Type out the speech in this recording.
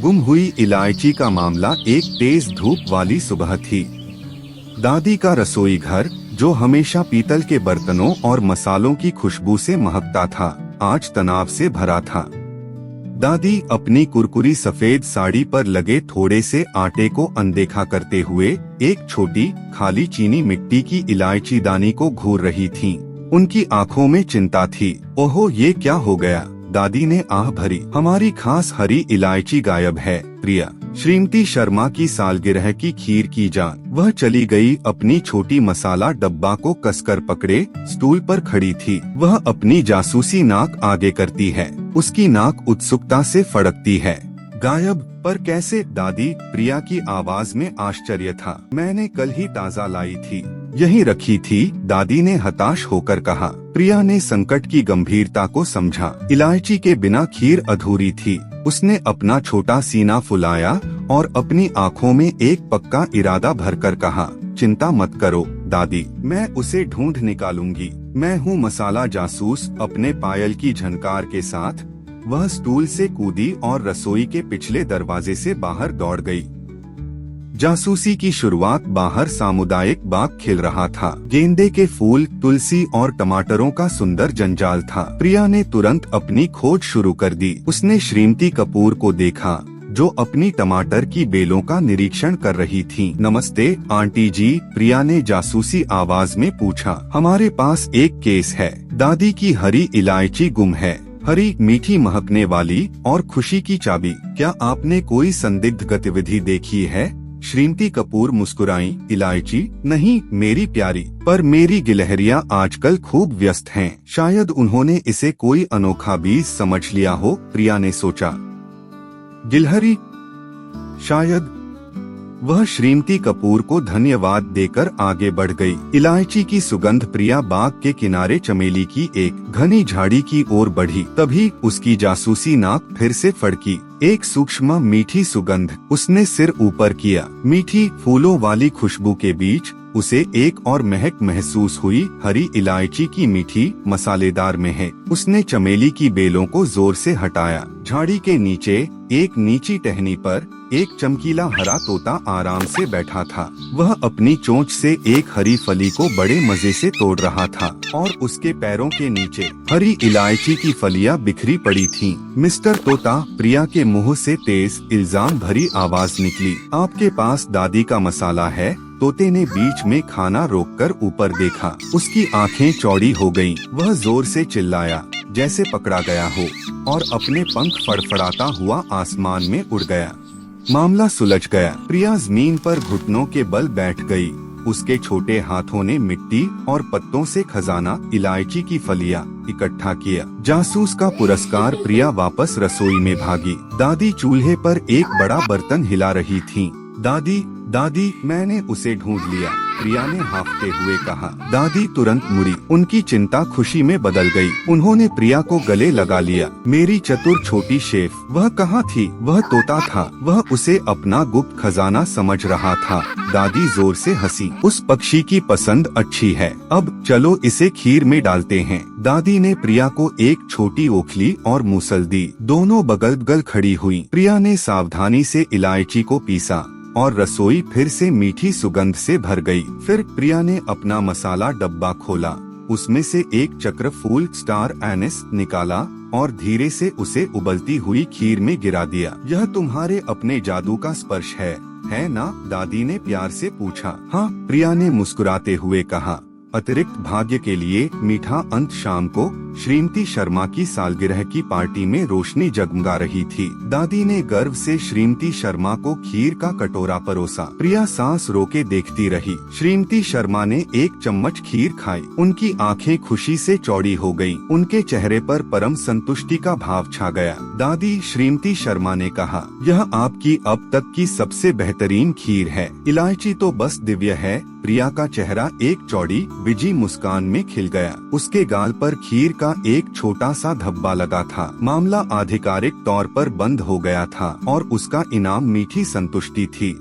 गुम हुई इलायची का मामला एक तेज धूप वाली सुबह थी। दादी का रसोई घर, जो हमेशा पीतल के बर्तनों और मसालों की खुशबू से महकता था, आज तनाव से भरा था। दादी अपनी कुरकुरी सफेद साड़ी पर लगे थोड़े से आटे को अनदेखा करते हुए एक छोटी खाली चीनी मिट्टी की इलायची दानी को घूर रही थीं। उनकी आंखों में चिंता थी। ओहो, ये क्या हो गया? दादी ने आह भरी। हमारी खास हरी इलायची गायब है प्रिया। श्रीमती शर्मा की सालगिरह की खीर की जान। वह चली गई। अपनी छोटी मसाला डब्बा को कसकर पकड़े स्टूल पर खड़ी थी। वह अपनी जासूसी नाक आगे करती है। उसकी नाक उत्सुकता से फड़कती है। गायब? पर कैसे? दादी, प्रिया की आवाज में आश्चर्य था। मैंने कल ही ताज़ा लाई थी, यहीं रखी थी, दादी ने हताश होकर कहा। प्रिया ने संकट की गंभीरता को समझा। इलायची के बिना खीर अधूरी थी। उसने अपना छोटा सीना फुलाया और अपनी आंखों में एक पक्का इरादा भरकर कहा, चिंता मत करो दादी, मैं उसे ढूंढ निकालूंगी। मैं हूँ मसाला जासूस। अपने पायल की झनकार के साथ वह स्टूल से कूदी और रसोई के पिछले दरवाजे से बाहर दौड़ गई। जासूसी की शुरुआत बाहर सामुदायिक बाग खिल रहा था। गेंदे के फूल, तुलसी और टमाटरों का सुंदर जंजाल था। प्रिया ने तुरंत अपनी खोज शुरू कर दी। उसने श्रीमती कपूर को देखा, जो अपनी टमाटर की बेलों का निरीक्षण कर रही थीं। नमस्ते आंटी जी, प्रिया ने जासूसी आवाज में पूछा। हमारे पास एक केस है। दादी की हरी इलायची गुम है। हरी, मीठी, महकने वाली और खुशी की चाबी। क्या आपने कोई संदिग्ध गतिविधि देखी है? श्रीमती कपूर मुस्कुराई। इलायची? नहीं मेरी प्यारी, पर मेरी गिलहरियां आजकल खूब व्यस्त हैं। शायद उन्होंने इसे कोई अनोखा बीज समझ लिया हो, प्रिया ने सोचा। गिलहरी? शायद। वह श्रीमती कपूर को धन्यवाद देकर आगे बढ़ गई। इलायची की सुगंध प्रिया बाग के किनारे चमेली की एक घनी झाड़ी की ओर बढ़ी। तभी उसकी जासूसी नाक फिर से फड़की। एक सूक्ष्म मीठी सुगंध। उसने सिर ऊपर किया। मीठी फूलों वाली खुशबू के बीच उसे एक और महक महसूस हुई। हरी इलायची की मीठी मसालेदार महक। उसने चमेली की बेलों को जोर से हटाया। झाड़ी के नीचे एक नीची टहनी पर एक चमकीला हरा तोता आराम से बैठा था। वह अपनी चोंच से एक हरी फली को बड़े मजे से तोड़ रहा था और उसके पैरों के नीचे हरी इलायची की फलियां बिखरी पड़ी थीं। मिस्टर तोता, प्रिया के मुंह से तेज इल्जाम भरी आवाज निकली। आपके पास दादी का मसाला है? तोते ने बीच में खाना रोककर ऊपर देखा। उसकी आंखें चौड़ी हो गईं। वह जोर से चिल्लाया, जैसे पकड़ा गया हो, और अपने पंख फड़फड़ाता हुआ आसमान में उड़ गया। मामला सुलझ गया। प्रिया जमीन पर घुटनों के बल बैठ गई। उसके छोटे हाथों ने मिट्टी और पत्तों से खजाना इलायची की फलियां इकट्ठा किया। जासूस का पुरस्कार। प्रिया वापस रसोई में भागी। दादी चूल्हे पर एक बड़ा बर्तन हिला रही थीं। दादी, दादी, मैंने उसे ढूंढ लिया, प्रिया ने हांफते हुए कहा। दादी तुरंत मुड़ी। उनकी चिंता खुशी में बदल गई। उन्होंने प्रिया को गले लगा लिया। मेरी चतुर छोटी शेफ। वह कहाँ थी? वह तोता था। वह उसे अपना गुप्त खजाना समझ रहा था। दादी जोर से हंसी। उस पक्षी की पसंद अच्छी है। अब चलो इसे खीर में डालते हैं। दादी ने प्रिया को एक छोटी ओखली और मूसल दी। दोनों बगल बगल खड़ी हुई। प्रिया ने सावधानी से इलायची को पीसा और रसोई फिर से मीठी सुगंध से भर गई। फिर प्रिया ने अपना मसाला डब्बा खोला। उसमें से एक चक्र फूल स्टार एनिस निकाला और धीरे से उसे उबलती हुई खीर में गिरा दिया। यह तुम्हारे अपने जादू का स्पर्श है ना? दादी ने प्यार से पूछा। हाँ, प्रिया ने मुस्कुराते हुए कहा। अतिरिक्त भाग्य के लिए मीठा अंत। शाम को श्रीमती शर्मा की सालगिरह की पार्टी में रोशनी जगमगा रही थी। दादी ने गर्व से श्रीमती शर्मा को खीर का कटोरा परोसा। प्रिया सांस रोके देखती रही। श्रीमती शर्मा ने एक चम्मच खीर खाई। उनकी आंखें खुशी से चौड़ी हो गईं। उनके चेहरे पर परम संतुष्टि का भाव छा गया। दादी, श्रीमती शर्मा ने कहा, यह आपकी अब तक की सबसे बेहतरीन खीर है। इलायची तो बस दिव्य है। प्रिया का चेहरा एक चौड़ी विजी मुस्कान में खिल गया। उसके गाल पर खीर का एक छोटा सा धब्बा लगा था। मामला आधिकारिक तौर पर बंद हो गया था और उसका इनाम मीठी संतुष्टि थी।